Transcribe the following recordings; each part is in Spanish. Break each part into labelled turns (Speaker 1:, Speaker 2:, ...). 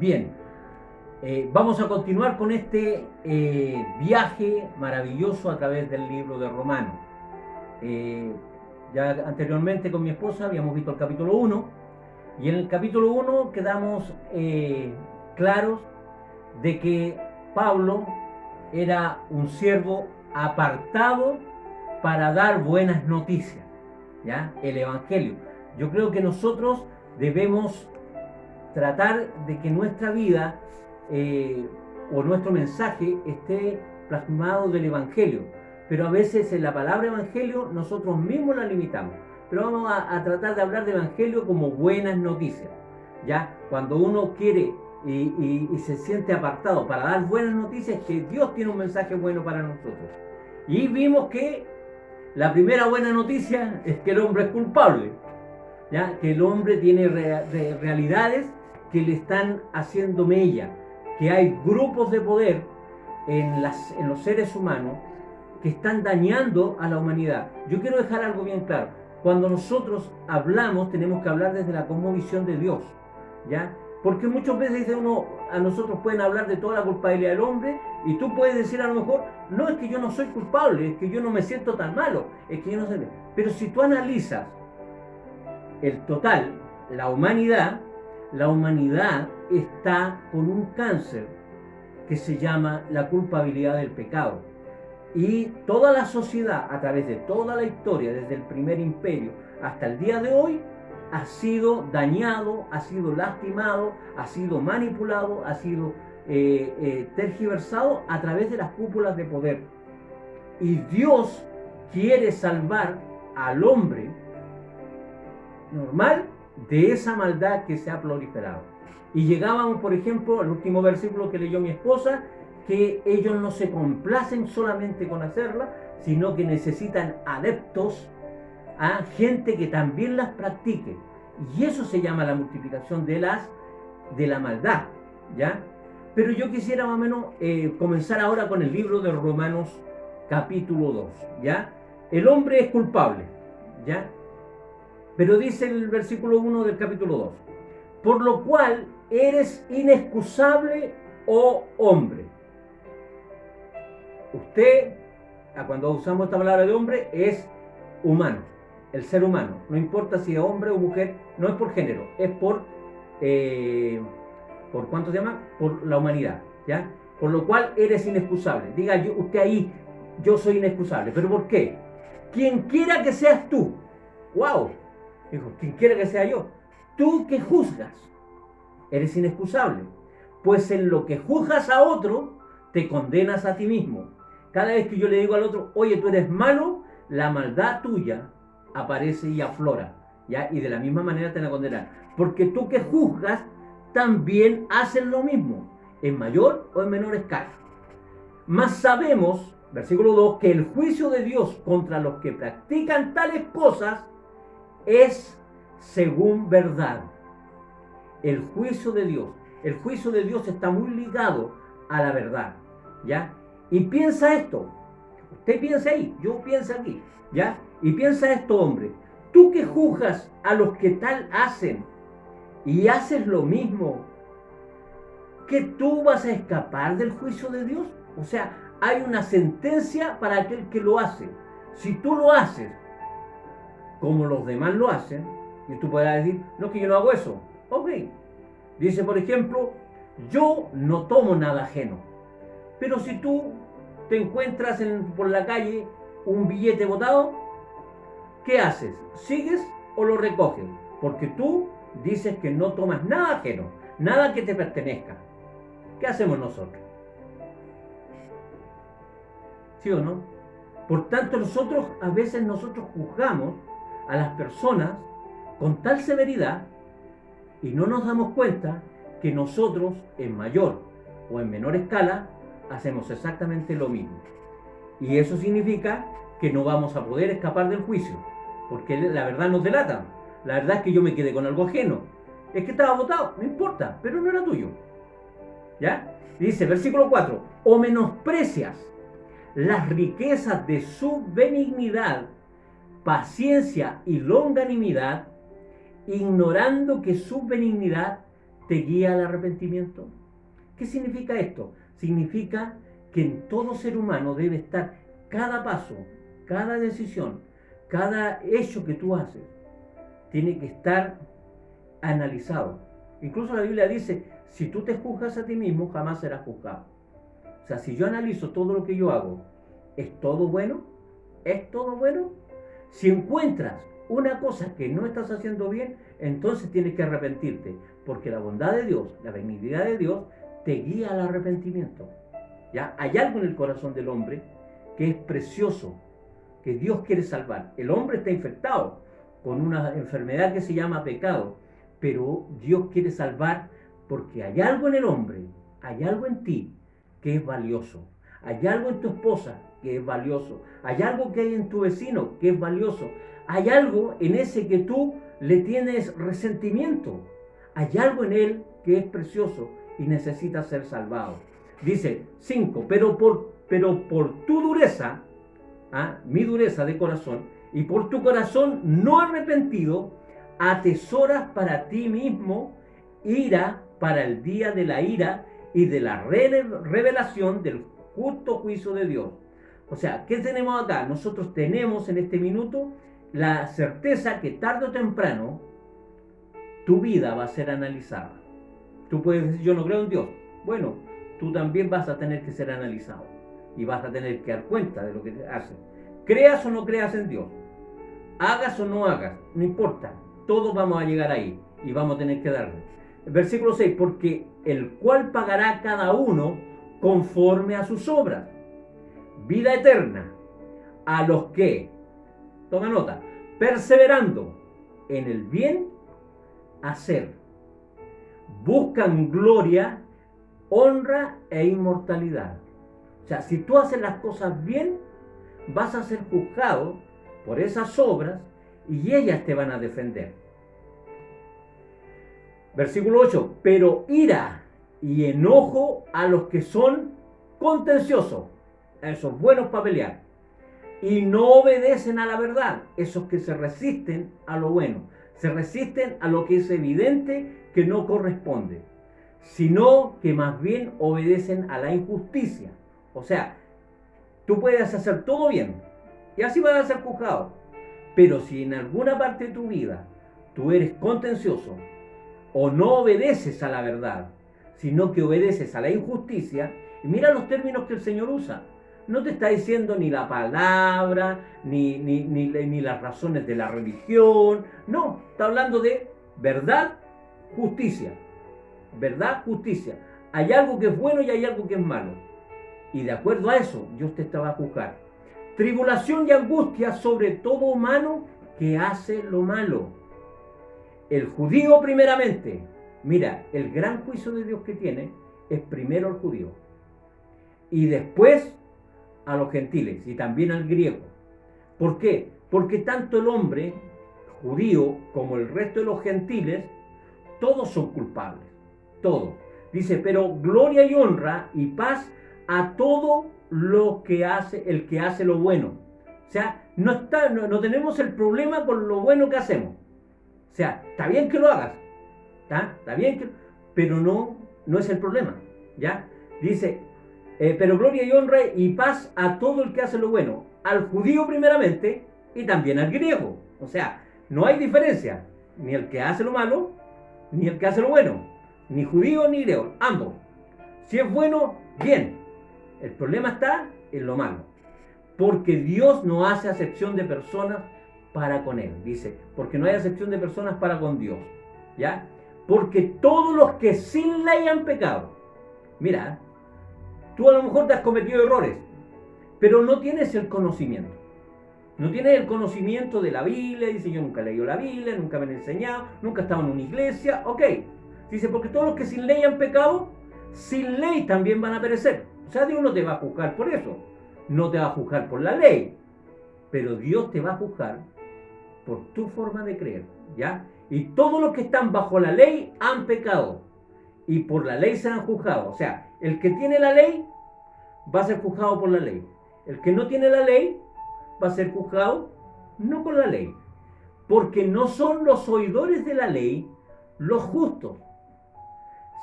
Speaker 1: Bien, vamos a continuar con este viaje maravilloso a través del libro de Romanos. Ya anteriormente con mi esposa habíamos visto el capítulo 1 y en el capítulo 1 quedamos claros de que Pablo era un siervo apartado para dar buenas noticias, ¿ya? El Evangelio. Yo creo que nosotros debemos tratar de que nuestra vida o nuestro mensaje esté plasmado del Evangelio, pero a veces en la palabra Evangelio nosotros mismos la limitamos. Pero vamos a tratar de hablar de Evangelio como buenas noticias, ¿ya? Cuando uno quiere y se siente apartado para dar buenas noticias, que Dios tiene un mensaje bueno para nosotros. Y vimos que la primera buena noticia es que el hombre es culpable, ¿ya? Que el hombre tiene realidades que le están haciendo mella, que hay grupos de poder en los seres humanos que están dañando a la humanidad. Yo quiero dejar algo bien claro. Cuando nosotros hablamos, tenemos que hablar desde la cosmovisión de Dios, ¿ya? Porque muchas veces dice uno, a nosotros pueden hablar de toda la culpabilidad del hombre, y tú puedes decir a lo mejor, no, es que yo no soy culpable, es que yo no me siento tan malo, es que yo no sé. Pero si tú analizas el total, la humanidad está con un cáncer que se llama la culpabilidad del pecado. Y toda la sociedad, a través de toda la historia, desde el primer imperio hasta el día de hoy, ha sido dañado, ha sido lastimado, ha sido manipulado, ha sido tergiversado a través de las cúpulas de poder. Y Dios quiere salvar al hombre normal de esa maldad que se ha proliferado. Y llegábamos, por ejemplo, al último versículo que leyó mi esposa, que ellos no se complacen solamente con hacerla, sino que necesitan adeptos, a gente que también las practique. Y eso se llama la multiplicación de la maldad, ¿ya? Pero yo quisiera más o menos comenzar ahora con el libro de Romanos capítulo 2, ¿ya? El hombre es culpable, ¿ya? Pero dice el versículo 1 del capítulo 2, por lo cual eres inexcusable, oh hombre. Usted, cuando usamos esta palabra de hombre, es humano, el ser humano. No importa si es hombre o mujer, no es por género, es ¿por cuánto se llama? Por la humanidad, ¿ya? Por lo cual eres inexcusable. Diga usted ahí, yo soy inexcusable. ¿Pero por qué? Quien quiera que seas tú. ¡Wow! Dijo, quien quiera que sea yo. Tú que juzgas, eres inexcusable. Pues en lo que juzgas a otro, te condenas a ti mismo. Cada vez que yo le digo al otro, oye, tú eres malo, la maldad tuya aparece y aflora, ¿ya? Y de la misma manera te van a condenar. Porque tú que juzgas, también haces lo mismo, en mayor o en menor escala. Mas sabemos, versículo 2, que el juicio de Dios contra los que practican tales cosas es según verdad. El juicio de Dios está muy ligado a la verdad, ¿ya? Y piensa esto, usted piensa ahí, yo pienso aquí, ¿ya? Y piensa esto, hombre, tú que juzgas a los que tal hacen y haces lo mismo, ¿que tú vas a escapar del juicio de Dios? O sea, hay una sentencia para aquel que lo hace. Si tú lo haces como los demás lo hacen, y tú podrás decir, no, que yo no hago eso. Ok. Dice, por ejemplo, yo no tomo nada ajeno. Pero si tú te encuentras por la calle un billete botado, ¿qué haces? ¿Sigues o lo recoges? Porque tú dices que no tomas nada ajeno, nada que te pertenezca. ¿Qué hacemos nosotros? ¿Sí o no? Por tanto, a veces nosotros juzgamos a las personas con tal severidad y no nos damos cuenta que nosotros, en mayor o en menor escala, hacemos exactamente lo mismo. Y eso significa que no vamos a poder escapar del juicio, porque la verdad nos delata. La verdad es que yo me quedé con algo ajeno. Es que estaba botado, no importa, pero no era tuyo. ¿Ya? Dice, versículo 4, o menosprecias las riquezas de su benignidad, paciencia y longanimidad, ignorando que su benignidad te guía al arrepentimiento. ¿Qué significa esto? Significa que en todo ser humano debe estar cada paso, cada decisión, cada hecho que tú haces, tiene que estar analizado. Incluso la Biblia dice, si tú te juzgas a ti mismo, jamás serás juzgado. O sea, si yo analizo todo lo que yo hago, ¿es todo bueno? ¿Es todo bueno? Si encuentras una cosa que no estás haciendo bien, entonces tienes que arrepentirte, porque la bondad de Dios, la benignidad de Dios, te guía al arrepentimiento. ¿Ya? Hay algo en el corazón del hombre que es precioso, que Dios quiere salvar. El hombre está infectado con una enfermedad que se llama pecado, pero Dios quiere salvar porque hay algo en el hombre, hay algo en ti que es valioso, hay algo en tu esposa que es valioso, hay algo que hay en tu vecino que es valioso, hay algo en ese que tú le tienes resentimiento, hay algo en él que es precioso y necesita ser salvado. Dice 5, pero por tu dureza, mi dureza de corazón, y por tu corazón no arrepentido, atesoras para ti mismo ira para el día de la ira y de la revelación del justo juicio de Dios. O sea, ¿qué tenemos acá? Nosotros tenemos en este minuto la certeza que tarde o temprano tu vida va a ser analizada. Tú puedes decir, yo no creo en Dios. Bueno, tú también vas a tener que ser analizado y vas a tener que dar cuenta de lo que haces. Creas o no creas en Dios, hagas o no hagas, no importa, todos vamos a llegar ahí y vamos a tener que darle. El versículo 6, porque el cual pagará cada uno conforme a sus obras. Vida eterna a los que, toma nota, perseverando en el bien hacer, buscan gloria, honra e inmortalidad. O sea, si tú haces las cosas bien, vas a ser juzgado por esas obras y ellas te van a defender. Versículo 8, pero ira y enojo a los que son contenciosos, a esos buenos para pelear, y no obedecen a la verdad, esos que se resisten a lo bueno, se resisten a lo que es evidente que no corresponde, sino que más bien obedecen a la injusticia. O sea, tú puedes hacer todo bien y así vas a ser juzgado, pero si en alguna parte de tu vida tú eres contencioso o no obedeces a la verdad, sino que obedeces a la injusticia, y mira los términos que el Señor usa, no te está diciendo ni la palabra, ni las razones de la religión, no, está hablando de verdad, justicia, verdad, justicia. Hay algo que es bueno y hay algo que es malo, y de acuerdo a eso, Dios te va a juzgar. Tribulación y angustia sobre todo humano que hace lo malo. El judío primeramente, mira, el gran juicio de Dios que tiene es primero al judío y después a los gentiles y también al griego. ¿Por qué? Porque tanto el hombre judío como el resto de los gentiles, todos son culpables, todos. Dice, pero gloria y honra y paz a todo lo que hace, el que hace lo bueno. O sea, no tenemos el problema con lo bueno que hacemos. O sea, está bien que lo hagas, está bien que, pero no es el problema, ¿ya? Dice, pero gloria y honra y paz a todo el que hace lo bueno, al judío primeramente y también al griego. O sea, no hay diferencia, ni el que hace lo malo, ni el que hace lo bueno, ni judío ni griego, ambos. Si es bueno, bien. El problema está en lo malo, porque Dios no hace acepción de personas para con él, dice, porque no hay acepción de personas para con Dios, ¿ya? Porque todos los que sin ley han pecado, mira, tú a lo mejor te has cometido errores, pero no tienes el conocimiento, no tienes el conocimiento de la Biblia, dice, yo nunca he leído la Biblia, nunca me han enseñado, nunca he estado en una iglesia, ok, dice, porque todos los que sin ley han pecado, sin ley también van a perecer. O sea, Dios no te va a juzgar por eso, no te va a juzgar por la ley, pero Dios te va a juzgar por tu forma de creer, ¿ya? Y todos los que están bajo la ley han pecado y por la ley serán juzgados. O sea, el que tiene la ley va a ser juzgado por la ley. El que no tiene la ley va a ser juzgado no con la ley, porque no son los oidores de la ley los justos,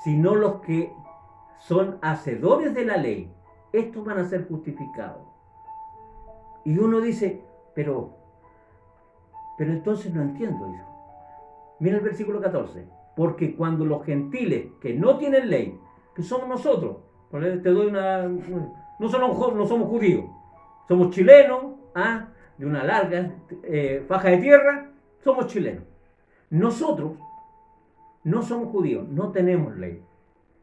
Speaker 1: sino los que son hacedores de la ley. Estos van a ser justificados. Y uno dice, pero entonces no entiendo, hijo. Mira el versículo 14. Porque cuando los gentiles que no tienen ley, que somos nosotros, te doy no somos judíos, somos chilenos, de una larga faja de tierra, somos chilenos. Nosotros no somos judíos, no tenemos ley.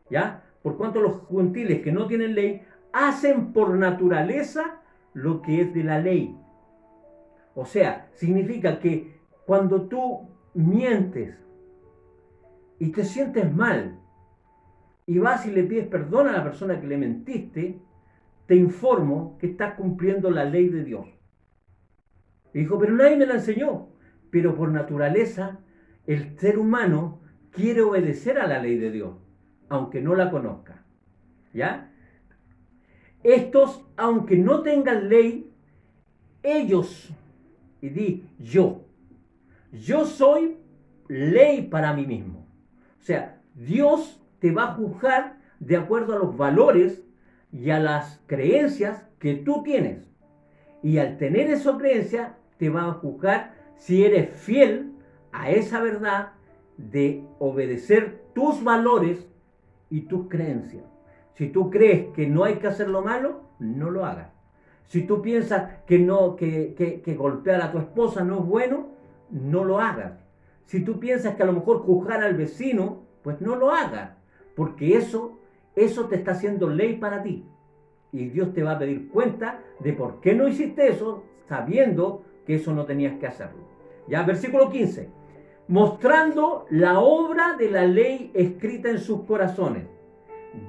Speaker 1: ¿Ya? Por cuanto los gentiles que no tienen ley hacen por naturaleza lo que es de la ley. O sea, significa que cuando tú mientes y te sientes mal y vas y le pides perdón a la persona que le mentiste, te informo que estás cumpliendo la ley de Dios. Y dijo, pero nadie me la enseñó. Pero por naturaleza, el ser humano quiere obedecer a la ley de Dios, aunque no la conozca. ¿Ya? Estos, aunque no tengan ley, ellos, y di yo soy ley para mí mismo. O sea, Dios te va a juzgar de acuerdo a los valores y a las creencias que tú tienes. Y al tener esa creencia, te va a juzgar si eres fiel a esa verdad de obedecer tus valores y tus creencias. Si tú crees que no hay que hacer lo malo, no lo hagas. Si tú piensas que golpear a tu esposa no es bueno, no lo hagas. Si tú piensas que a lo mejor juzgar al vecino, pues no lo hagas. Porque eso te está haciendo ley para ti. Y Dios te va a pedir cuenta de por qué no hiciste eso, sabiendo que eso no tenías que hacerlo. Ya, versículo 15. Mostrando la obra de la ley escrita en sus corazones,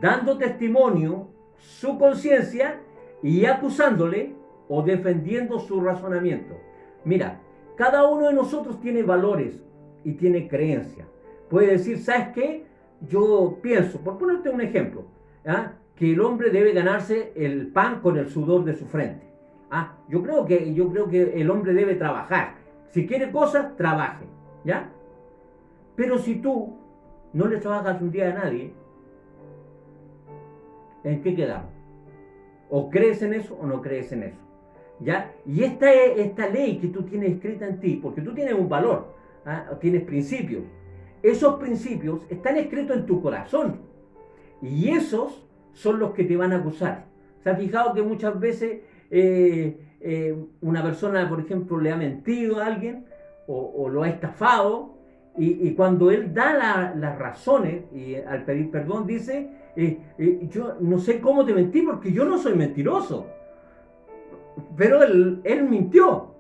Speaker 1: dando testimonio su conciencia y acusándole o defendiendo su razonamiento. Mira, cada uno de nosotros tiene valores y tiene creencias. Puede decir, ¿sabes qué? Yo pienso, por ponerte un ejemplo, que el hombre debe ganarse el pan con el sudor de su frente. Yo creo que el hombre debe trabajar. Si quiere cosas, trabaje. ¿Ya? Pero si tú no le trabajas un día a nadie, ¿en qué quedamos? ¿O crees en eso o no crees en eso? ¿Ya? Y esta ley que tú tienes escrita en ti, porque tú tienes un valor, tienes principios. Esos principios están escritos en tu corazón. Y esos son los que te van a acusar. ¿Se ha fijado que muchas veces una persona, por ejemplo, le ha mentido a alguien o lo ha estafado? Y cuando él da las razones y al pedir perdón dice, yo no sé cómo te mentí porque yo no soy mentiroso. Pero él mintió.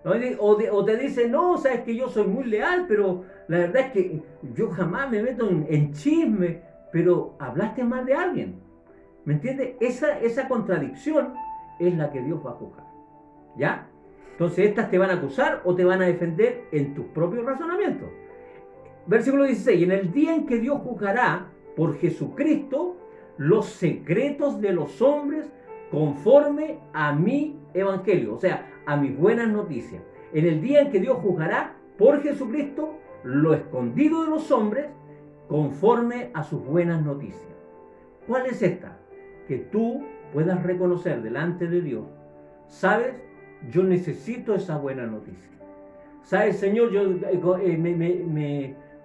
Speaker 1: ¿No? O te dice, no, sabes que yo soy muy leal, pero la verdad es que yo jamás me meto en chisme, pero hablaste mal de alguien. ¿Me entiendes? Esa contradicción es la que Dios va a juzgar. ¿Ya? Entonces estas te van a acusar o te van a defender en tus propios razonamientos. Versículo 16. En el día en que Dios juzgará por Jesucristo los secretos de los hombres conforme a mi evangelio, o sea, a mis buenas noticias. En el día en que Dios juzgará por Jesucristo lo escondido de los hombres conforme a sus buenas noticias. ¿Cuál es esta? Que tú puedas reconocer delante de Dios, ¿sabes? Yo necesito esa buena noticia. ¿Sabes, Señor? Yo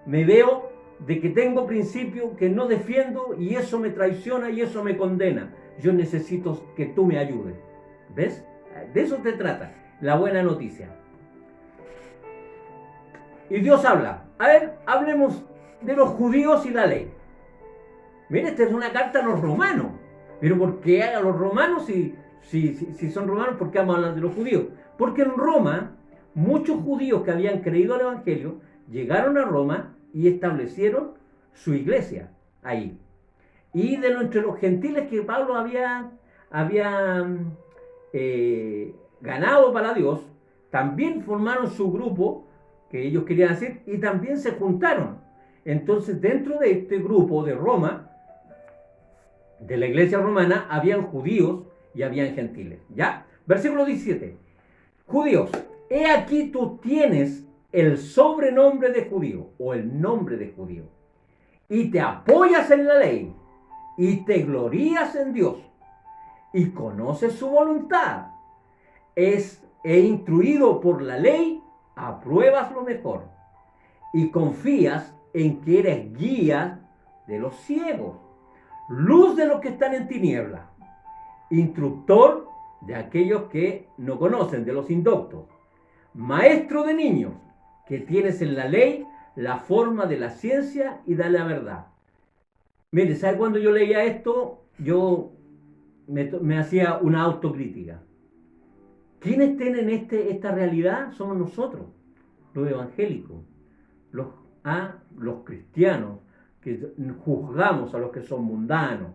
Speaker 1: me veo de que tengo principios que no defiendo y eso me traiciona y eso me condena. Yo necesito que tú me ayudes. ¿Ves? De eso te trata, la buena noticia. Y Dios habla. A ver, hablemos de los judíos y la ley. Mira, esta es una carta a los romanos. Pero ¿por qué a los romanos? Si son romanos, ¿por qué vamos a hablar de los judíos? Porque en Roma, muchos judíos que habían creído al Evangelio llegaron a Roma y establecieron su iglesia ahí. Y entre los gentiles que Pablo había ganado para Dios, también formaron su grupo que ellos querían hacer y también se juntaron. Entonces, dentro de este grupo de Roma, de la iglesia romana, habían judíos y habían gentiles. ¿Ya? Versículo 17. Judíos, he aquí tú tienes el sobrenombre de judío o el nombre de judío. y te apoyas en la ley y te glorías en Dios y conoces su voluntad, instruido por la ley, apruebas lo mejor y confías en que eres guía de los ciegos, luz de los que están en tinieblas, instructor de aquellos que no conocen, de los indoctos, maestro de niños, que tienes en la ley la forma de la ciencia y de la verdad. Mire, ¿sabe cuando yo leía esto? Yo me hacía una autocrítica. ¿Quiénes tienen esta realidad? Somos nosotros, los evangélicos, los cristianos, que juzgamos a los que son mundanos,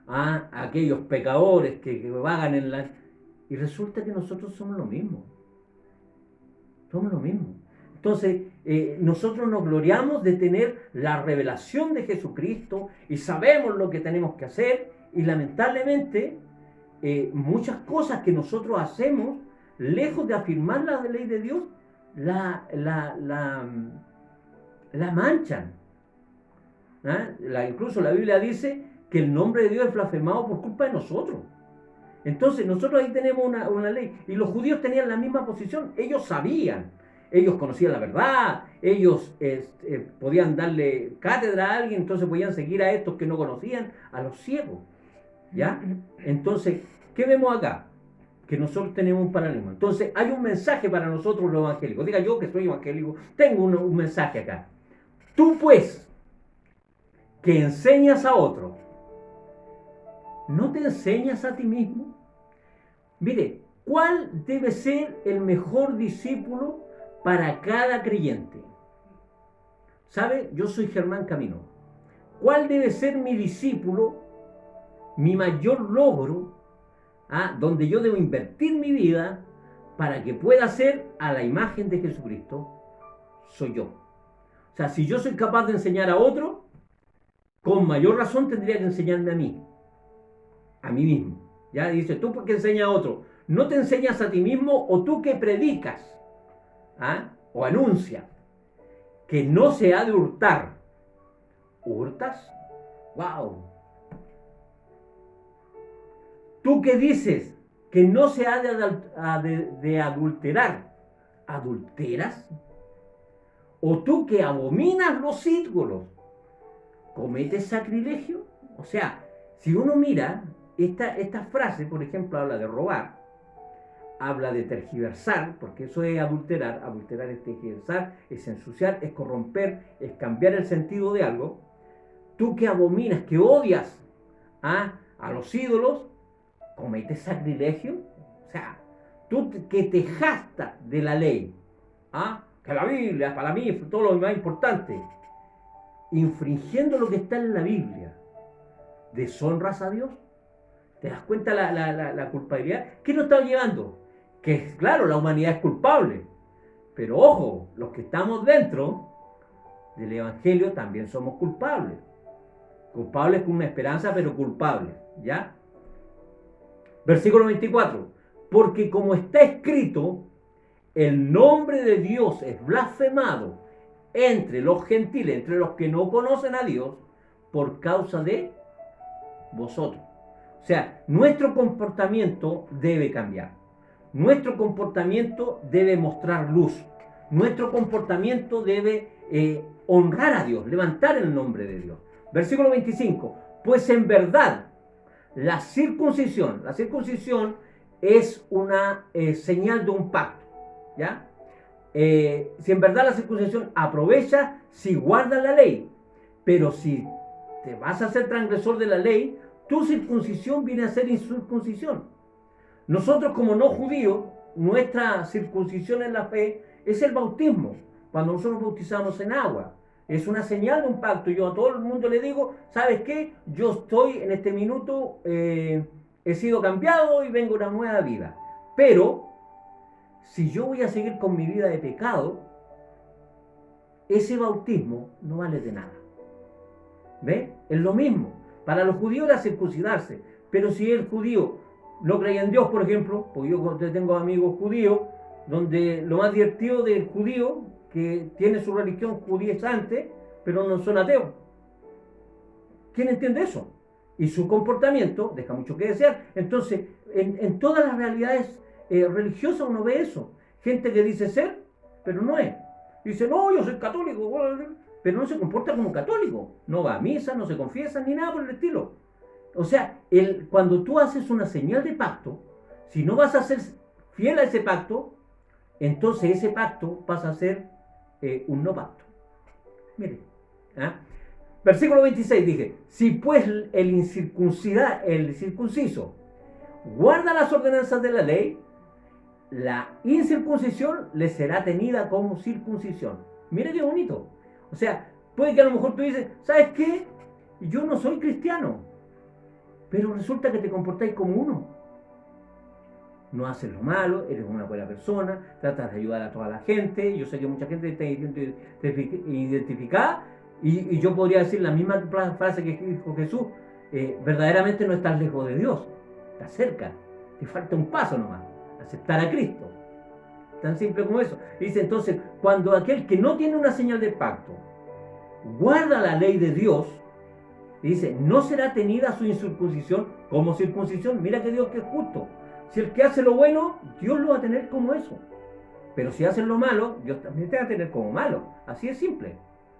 Speaker 1: a aquellos pecadores que vagan en la... Y resulta que nosotros somos lo mismo. Somos lo mismo. Entonces, nosotros nos gloriamos de tener la revelación de Jesucristo y sabemos lo que tenemos que hacer, y lamentablemente muchas cosas que nosotros hacemos, lejos de afirmar la ley de Dios, la manchan. Incluso la Biblia dice que el nombre de Dios es blasfemado por culpa de nosotros. Entonces nosotros ahí tenemos una ley, y los judíos tenían la misma posición. Ellos sabían, ellos conocían la verdad, ellos podían darle cátedra a alguien, entonces podían seguir a estos que no conocían, a los ciegos, ¿ya? Entonces, ¿qué vemos acá? Que nosotros tenemos un paralelismo. Entonces hay un mensaje para nosotros los evangélicos. Diga, yo que soy evangélico, tengo un mensaje acá. Tú pues, que enseñas a otro, ¿no te enseñas a ti mismo? Mire, ¿cuál debe ser el mejor discípulo para cada creyente? ¿Sabe? Yo soy Germán Camino. ¿Cuál debe ser mi discípulo, mi mayor logro, donde yo debo invertir mi vida para que pueda ser a la imagen de Jesucristo? Soy yo. O sea, si yo soy capaz de enseñar a otro, con mayor razón tendría que enseñarme a mí mismo. Ya dice, tú porque enseñas a otro, no te enseñas a ti mismo, o tú que predicas, o anuncias que no se ha de hurtar. ¿Hurtas? ¡Wow! Tú que dices que no se ha de adulterar, ¿adulteras? O tú que abominas los ídolos, ¿cometes sacrilegio? O sea, si uno mira esta frase, por ejemplo, habla de robar, habla de tergiversar, porque eso es adulterar. Adulterar es tergiversar, es ensuciar, es corromper, es cambiar el sentido de algo. Tú que abominas, que odias a los ídolos, ¿cometes sacrilegio? O sea, tú que te jactas de la ley, que la Biblia para mí es todo lo más importante, infringiendo lo que está en la Biblia, ¿deshonras a Dios? ¿Te das cuenta la culpabilidad? ¿Qué nos está llevando? Que claro, la humanidad es culpable, pero ojo, los que estamos dentro del Evangelio también somos culpables. Culpables con una esperanza, pero culpables, ¿ya? Versículo 24. Porque como está escrito, el nombre de Dios es blasfemado entre los gentiles, entre los que no conocen a Dios, por causa de vosotros. O sea, nuestro comportamiento debe cambiar. Nuestro comportamiento debe mostrar luz. Nuestro comportamiento debe honrar a Dios, levantar el nombre de Dios. Versículo 25. Pues en verdad, la circuncisión es una señal de un pacto, ¿ya? Si en verdad la circuncisión aprovecha si guardas la ley, pero si te vas a ser transgresor de la ley, tu circuncisión viene a ser incircuncisión. Nosotros como no judíos, nuestra circuncisión en la fe es el bautismo, cuando nosotros bautizamos en agua. Es una señal de un pacto. Yo a todo el mundo le digo, ¿sabes qué? Yo estoy en este minuto, he sido cambiado y vengo a una nueva vida. Pero, si yo voy a seguir con mi vida de pecado, ese bautismo no vale de nada. ¿Ve? Es lo mismo. Para los judíos era circuncidarse. Pero si el judío no creía en Dios, por ejemplo, porque yo tengo amigos judíos, donde lo más divertido del judío, que tiene su religión judaizante, pero no son ateos. ¿Quién entiende eso? Y su comportamiento deja mucho que desear. Entonces, en todas las realidades religiosas uno ve eso. Gente que dice ser, pero no es. Dice, no, yo soy católico, pero no se comporta como católico. No va a misa, no se confiesa, ni nada por el estilo. O sea, cuando tú haces una señal de pacto, si no vas a ser fiel a ese pacto, entonces ese pacto pasa a ser un no pacto. Mire. ¿Ah? Versículo 26 dije, si pues el circunciso guarda las ordenanzas de la ley, la incircuncisión le será tenida como circuncisión. Mire qué bonito. O sea, puede que a lo mejor tú dices, ¿sabes qué? Yo no soy cristiano, pero resulta que te comportáis como uno. No haces lo malo, eres una buena persona, tratas de ayudar a toda la gente. Yo sé que mucha gente está identificada y yo podría decir la misma frase que dijo Jesús. Verdaderamente no estás lejos de Dios, estás cerca, te falta un paso nomás, aceptar a Cristo. Tan simple como eso. Dice entonces, cuando aquel que no tiene una señal de pacto guarda la ley de Dios, dice, no será tenida su incircuncisión como circuncisión. Mira que Dios que es justo. Si el que hace lo bueno, Dios lo va a tener como eso. Pero si hace lo malo, Dios también te va a tener como malo. Así es simple.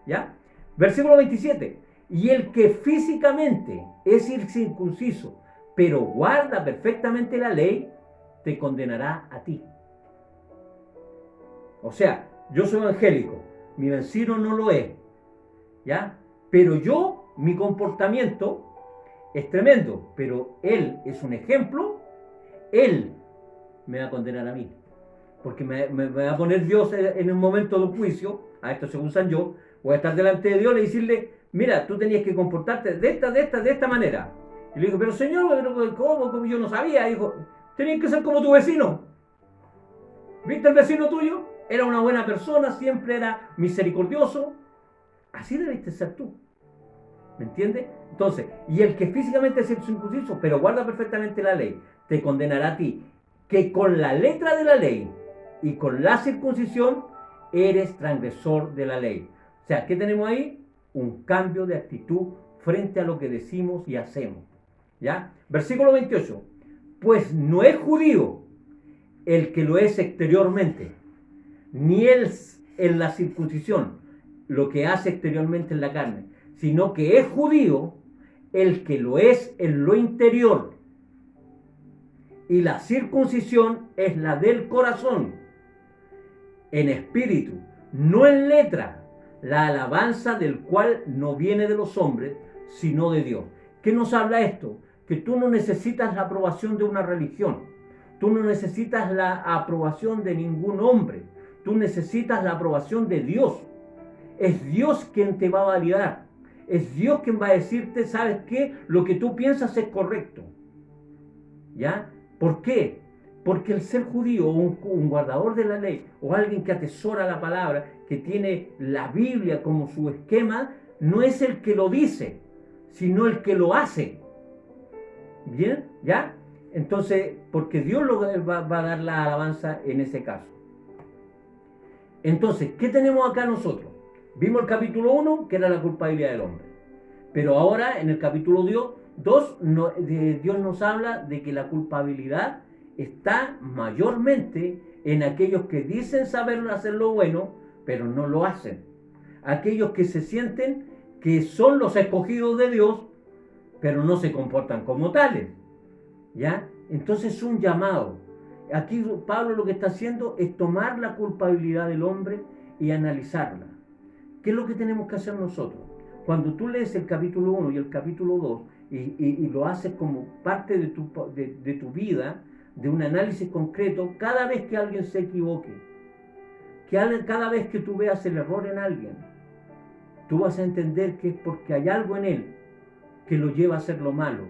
Speaker 1: ¿Ya? Versículo 27. Y el que físicamente es incircunciso, pero guarda perfectamente la ley, te condenará a ti. O sea, yo soy evangélico, mi vecino no lo es. ¿Ya? Pero yo, mi comportamiento es tremendo, pero él es un ejemplo. Él me va a condenar a mí, porque me va a poner Dios en un momento de juicio, a esto según San yo, voy a estar delante de Dios y decirle, mira, tú tenías que comportarte de esta manera. Y le digo, pero Señor, ¿cómo? Yo no sabía. Dijo, tenías que ser como tu vecino. ¿Viste el vecino tuyo? Era una buena persona, siempre era misericordioso. Así debiste ser tú. ¿Me entiendes? Entonces, y el que físicamente es circunciso, pero guarda perfectamente la ley, te condenará a ti, que con la letra de la ley y con la circuncisión eres transgresor de la ley. O sea, ¿qué tenemos ahí? Un cambio de actitud frente a lo que decimos y hacemos. ¿Ya? Versículo 28. Pues no es judío el que lo es exteriormente, ni él en la circuncisión, lo que hace exteriormente en la carne, sino que es judío el que lo es en lo interior. Y la circuncisión es la del corazón, en espíritu, no en letra, la alabanza del cual no viene de los hombres, sino de Dios. ¿Qué nos habla esto? Que tú no necesitas la aprobación de una religión, tú no necesitas la aprobación de ningún hombre, tú necesitas la aprobación de Dios. Es Dios quien te va a validar. Es Dios quien va a decirte, ¿sabes qué? Lo que tú piensas es correcto. ¿Ya? ¿Por qué? Porque el ser judío, un guardador de la ley, o alguien que atesora la palabra, que tiene la Biblia como su esquema, no es el que lo dice, sino el que lo hace. ¿Bien? ¿Ya? Entonces, porque Dios va a dar la alabanza en ese caso. Entonces, ¿qué tenemos acá nosotros? Vimos el capítulo 1, que era la culpabilidad del hombre. Pero ahora, en el capítulo 2, Dios nos habla de que la culpabilidad está mayormente en aquellos que dicen saber hacer lo bueno, pero no lo hacen. Aquellos que se sienten que son los escogidos de Dios, pero no se comportan como tales. ¿Ya? Entonces es un llamado. Aquí Pablo lo que está haciendo es tomar la culpabilidad del hombre y analizarla. ¿Qué es lo que tenemos que hacer nosotros? Cuando tú lees el capítulo 1 y el capítulo 2 y lo haces como parte de tu vida, de un análisis concreto, cada vez que alguien se equivoque, cada vez que tú veas el error en alguien, tú vas a entender que es porque hay algo en él que lo lleva a hacer lo malo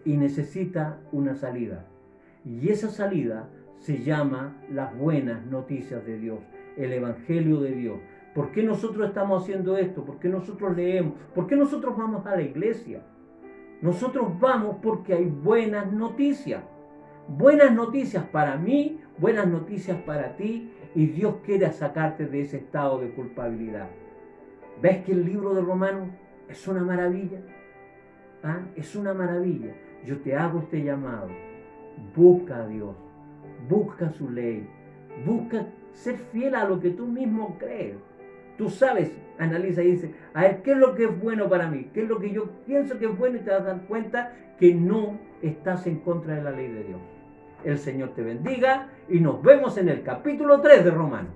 Speaker 1: y necesita una salida. Y esa salida se llama las buenas noticias de Dios, el Evangelio de Dios. ¿Por qué nosotros estamos haciendo esto? ¿Por qué nosotros leemos? ¿Por qué nosotros vamos a la iglesia? Nosotros vamos porque hay buenas noticias. Buenas noticias para mí, buenas noticias para ti, y Dios quiere sacarte de ese estado de culpabilidad. ¿Ves que el libro de Romanos es una maravilla? ¿Ah? Es una maravilla. Yo te hago este llamado. Busca a Dios, busca su ley, busca ser fiel a lo que tú mismo crees. Tú sabes, analiza y dice, a ver, ¿qué es lo que es bueno para mí? ¿Qué es lo que yo pienso que es bueno? Y te vas a dar cuenta que no estás en contra de la ley de Dios. El Señor te bendiga y nos vemos en el capítulo 3 de Romanos.